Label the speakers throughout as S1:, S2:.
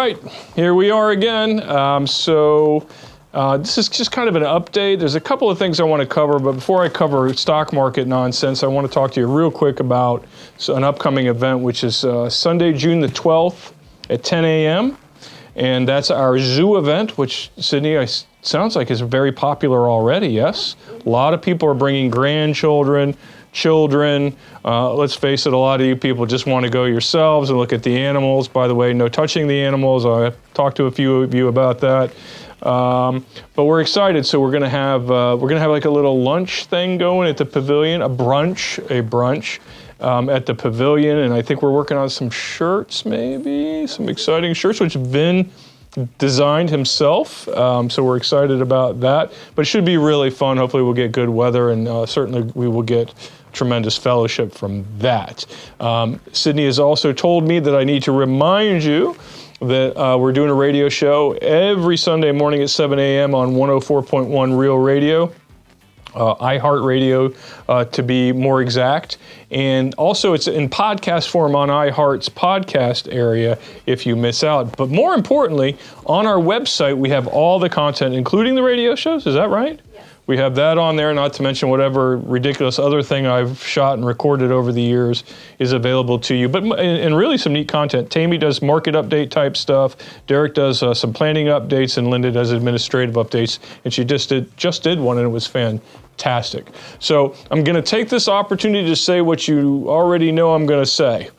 S1: right, here we are again. This is just kind of an update. There's a couple of things I want to cover, but before I cover stock market nonsense, I want to talk to you real quick about an upcoming event, which is Sunday, June the 12th at 10 a.m. And that's our zoo event, which, Sydney, sounds like is very popular already, yes? A lot of people are bringing grandchildren, children. Let's face it, a lot of you people just want to go yourselves and look at the animals. By the way, no touching the animals. I talked to a few of you about that. But we're excited, so we're gonna have like a little lunch thing going at the pavilion, a brunch at the pavilion, and I think we're working on some shirts, maybe some exciting shirts, which Vin designed himself. So we're excited about that. But it should be really fun. Hopefully, we'll get good weather, and certainly we will get tremendous fellowship from that. Sydney has also told me that I need to remind you that we're doing a radio show every Sunday morning at 7 a.m. on 104.1 Real Radio, iHeartRadio to be more exact. And also it's in podcast form on iHeart's podcast area if you miss out. But more importantly, on our website, we have all the content, including the radio shows. Is that right? We have that on there, not to mention whatever ridiculous other thing I've shot and recorded over the years is available to you. But and really some neat content. Tammy does market update type stuff. Derek does some planning updates, and Linda does administrative updates. And she just did one, and it was fantastic. So I'm going to take this opportunity to say what you already know I'm going to say.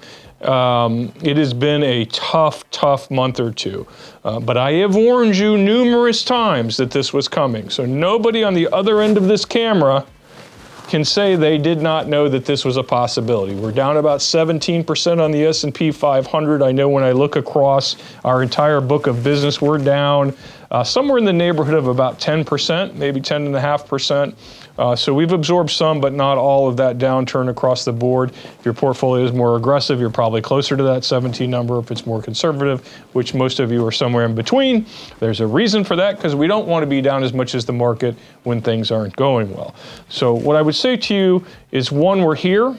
S1: It has been a tough month or two, but I have warned you numerous times that this was coming. So nobody on the other end of this camera can say they did not know that this was a possibility. We're down about 17% on the S&P 500. I know when I look across our entire book of business, we're down somewhere in the neighborhood of about 10%, maybe 10.5%. So we've absorbed some, but not all of that downturn across the board. If your portfolio is more aggressive, you're probably closer to that 17 number. If it's more conservative, which most of you are somewhere in between, there's a reason for that, because we don't want to be down as much as the market when things aren't going well. So what I would say to you is, one, we're here.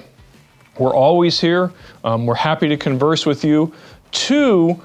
S1: We're always here. We're happy to converse with you. Two,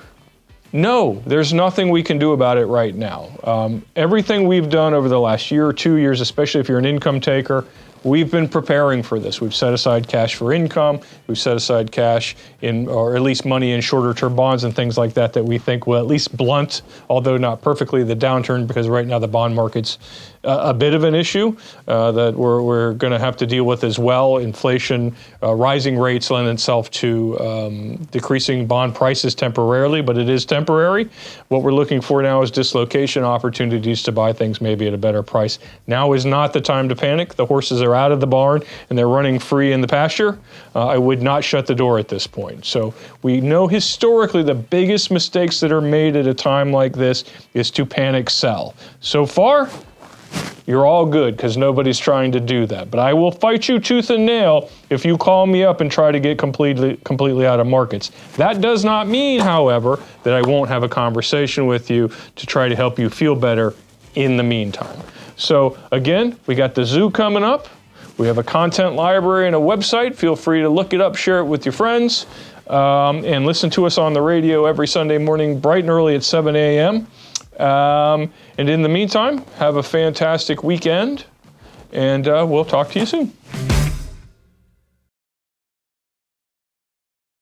S1: no, there's nothing we can do about it right now. Everything we've done over the last year or 2 years, especially if you're an income taker, we've been preparing for this. We've set aside cash for income. We've set aside cash or at least money in shorter term bonds and things like that we think will at least blunt, although not perfectly, the downturn, because right now the bond market's a bit of an issue that we're going to have to deal with as well. Inflation, rising rates lend itself to decreasing bond prices temporarily, but it is temporary. What we're looking for now is dislocation opportunities to buy things maybe at a better price. Now is not the time to panic. The horses are out of the barn and they're running free in the pasture. I would not shut the door at this point. So we know historically the biggest mistakes that are made at a time like this is to panic sell. So far, you're all good, because nobody's trying to do that. But I will fight you tooth and nail if you call me up and try to get completely out of markets. That does not mean, however, that I won't have a conversation with you to try to help you feel better in the meantime. So again, we got the zoo coming up. We have a content library and a website. Feel free to look it up, share it with your friends, and listen to us on the radio every Sunday morning, bright and early at 7 a.m. And in the meantime, have a fantastic weekend, and we'll talk to you soon.